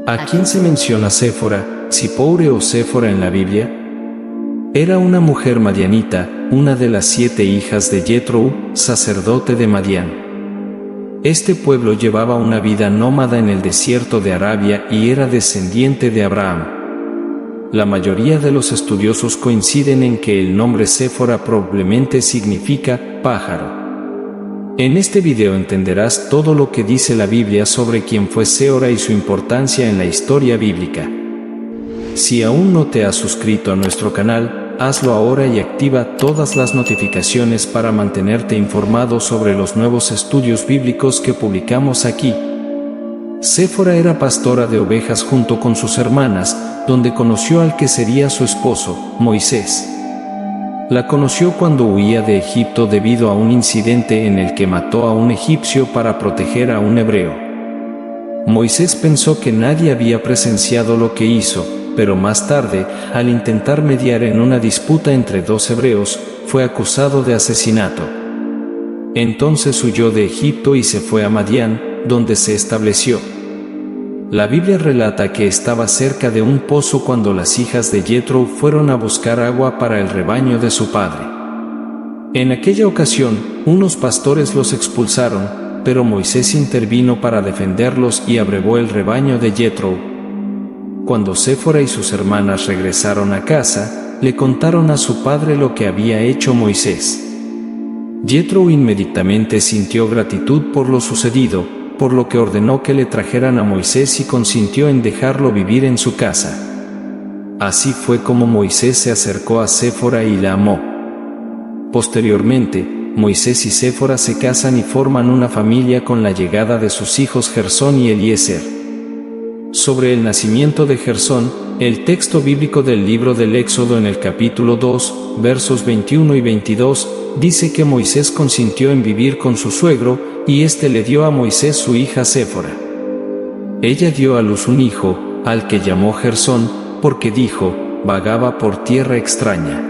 ¿A quién se menciona Séfora, Zipoure o Séfora en la Biblia? Era una mujer madianita, una de las 7 hijas de Jethro, sacerdote de Madián. Este pueblo llevaba una vida nómada en el desierto de Arabia y era descendiente de Abraham. La mayoría de los estudiosos coinciden en que el nombre Séfora probablemente significa pájaro. En este video entenderás todo lo que dice la Biblia sobre quién fue Séfora y su importancia en la historia bíblica. Si aún no te has suscrito a nuestro canal, hazlo ahora y activa todas las notificaciones para mantenerte informado sobre los nuevos estudios bíblicos que publicamos aquí. Séfora era pastora de ovejas junto con sus hermanas, donde conoció al que sería su esposo, Moisés. La conoció cuando huía de Egipto debido a un incidente en el que mató a un egipcio para proteger a un hebreo. Moisés pensó que nadie había presenciado lo que hizo, pero más tarde, al intentar mediar en una disputa entre 2 hebreos, fue acusado de asesinato. Entonces huyó de Egipto y se fue a Madián, donde se estableció. La Biblia relata que estaba cerca de un pozo cuando las hijas de Jethro fueron a buscar agua para el rebaño de su padre. En aquella ocasión, unos pastores los expulsaron, pero Moisés intervino para defenderlos y abrevó el rebaño de Jethro. Cuando Séfora y sus hermanas regresaron a casa, le contaron a su padre lo que había hecho Moisés. Jethro inmediatamente sintió gratitud por lo sucedido, por lo que ordenó que le trajeran a Moisés y consintió en dejarlo vivir en su casa. Así fue como Moisés se acercó a Séfora y la amó. Posteriormente, Moisés y Séfora se casan y forman una familia con la llegada de sus hijos Gersón y Eliezer. Sobre el nacimiento de Gersón, el texto bíblico del libro del Éxodo en el capítulo 2, versos 21 y 22, dice que Moisés consintió en vivir con su suegro, y éste le dio a Moisés su hija Séfora. Ella dio a luz un hijo, al que llamó Gersón, porque dijo, vagaba por tierra extraña.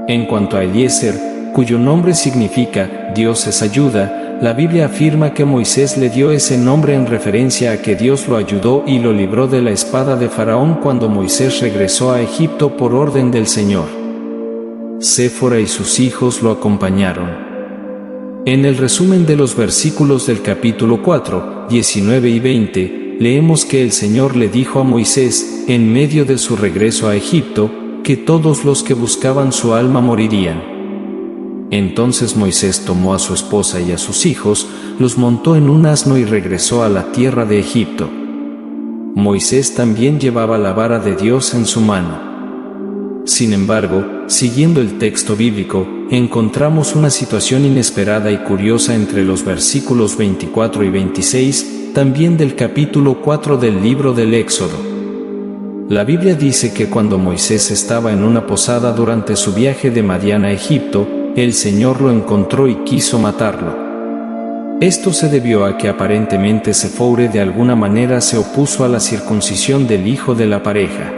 En cuanto a Eliezer, cuyo nombre significa, Dios es ayuda, la Biblia afirma que Moisés le dio ese nombre en referencia a que Dios lo ayudó y lo libró de la espada de Faraón cuando Moisés regresó a Egipto por orden del Señor. Séfora y sus hijos lo acompañaron. En el resumen de los versículos del capítulo 4, 19 y 20, leemos que el Señor le dijo a Moisés, en medio de su regreso a Egipto, que todos los que buscaban su alma morirían. Entonces Moisés tomó a su esposa y a sus hijos, los montó en un asno y regresó a la tierra de Egipto. Moisés también llevaba la vara de Dios en su mano. Sin embargo, siguiendo el texto bíblico, encontramos una situación inesperada y curiosa entre los versículos 24 y 26, también del capítulo 4 del libro del Éxodo. La Biblia dice que cuando Moisés estaba en una posada durante su viaje de Madián a Egipto, el Señor lo encontró y quiso matarlo. Esto se debió a que aparentemente Séfora de alguna manera se opuso a la circuncisión del hijo de la pareja.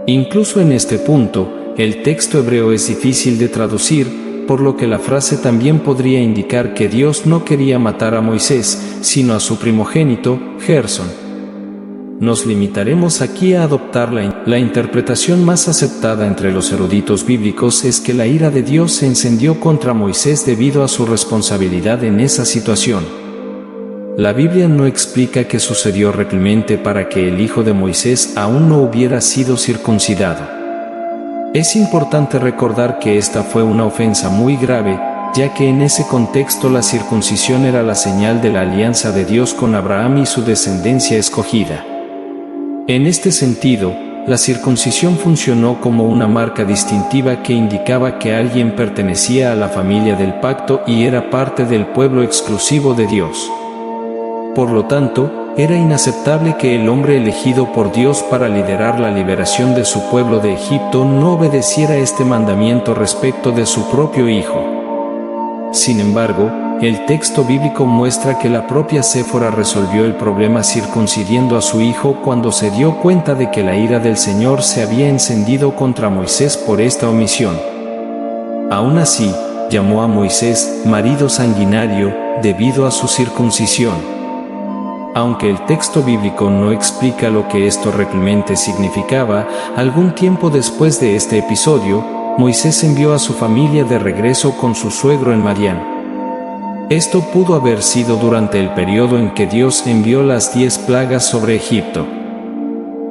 Incluso en este punto, el texto hebreo es difícil de traducir, por lo que la frase también podría indicar que Dios no quería matar a Moisés, sino a su primogénito, Gersón. Nos limitaremos aquí a adoptar la interpretación más aceptada entre los eruditos bíblicos es que la ira de Dios se encendió contra Moisés debido a su responsabilidad en esa situación. La Biblia no explica qué sucedió realmente para que el hijo de Moisés aún no hubiera sido circuncidado. Es importante recordar que esta fue una ofensa muy grave, ya que en ese contexto la circuncisión era la señal de la alianza de Dios con Abraham y su descendencia escogida. En este sentido, la circuncisión funcionó como una marca distintiva que indicaba que alguien pertenecía a la familia del pacto y era parte del pueblo exclusivo de Dios. Por lo tanto, era inaceptable que el hombre elegido por Dios para liderar la liberación de su pueblo de Egipto no obedeciera este mandamiento respecto de su propio hijo. Sin embargo, el texto bíblico muestra que la propia Séfora resolvió el problema circuncidiendo a su hijo cuando se dio cuenta de que la ira del Señor se había encendido contra Moisés por esta omisión. Aún así, llamó a Moisés marido sanguinario debido a su circuncisión. Aunque el texto bíblico no explica lo que esto realmente significaba, algún tiempo después de este episodio, Moisés envió a su familia de regreso con su suegro en Madián. Esto pudo haber sido durante el periodo en que Dios envió las 10 plagas sobre Egipto.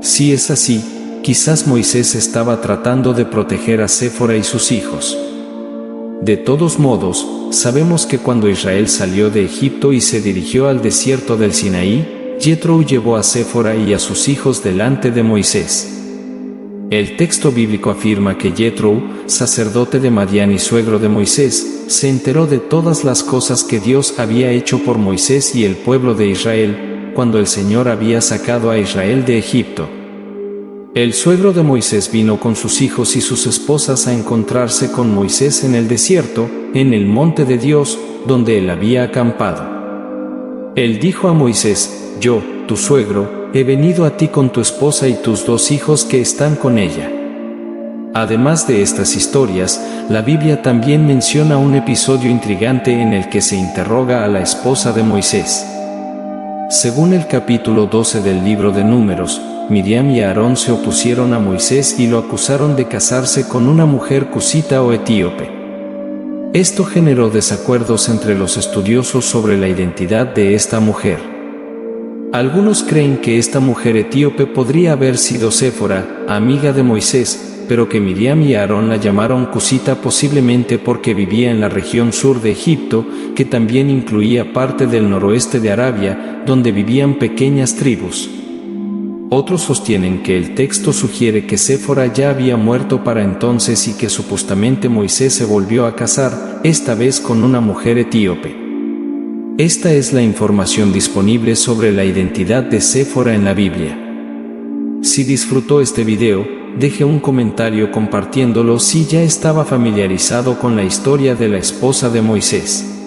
Si es así, quizás Moisés estaba tratando de proteger a Séfora y sus hijos. De todos modos, sabemos que cuando Israel salió de Egipto y se dirigió al desierto del Sinaí, Yetro llevó a Séfora y a sus hijos delante de Moisés. El texto bíblico afirma que Yetro, sacerdote de Madián y suegro de Moisés, se enteró de todas las cosas que Dios había hecho por Moisés y el pueblo de Israel, cuando el Señor había sacado a Israel de Egipto. El suegro de Moisés vino con sus hijos y sus esposas a encontrarse con Moisés en el desierto, en el monte de Dios, donde él había acampado. Él dijo a Moisés: yo, tu suegro, he venido a ti con tu esposa y tus 2 hijos que están con ella. Además de estas historias, la Biblia también menciona un episodio intrigante en el que se interroga a la esposa de Moisés. Según el capítulo 12 del libro de Números, Miriam y Aarón se opusieron a Moisés y lo acusaron de casarse con una mujer cusita o etíope. Esto generó desacuerdos entre los estudiosos sobre la identidad de esta mujer. Algunos creen que esta mujer etíope podría haber sido Séfora, amiga de Moisés, pero que Miriam y Aarón la llamaron cusita posiblemente porque vivía en la región sur de Egipto, que también incluía parte del noroeste de Arabia, donde vivían pequeñas tribus. Otros sostienen que el texto sugiere que Séfora ya había muerto para entonces y que supuestamente Moisés se volvió a casar, esta vez con una mujer etíope. Esta es la información disponible sobre la identidad de Séfora en la Biblia. Si disfrutó este video, deje un comentario compartiéndolo si ya estaba familiarizado con la historia de la esposa de Moisés.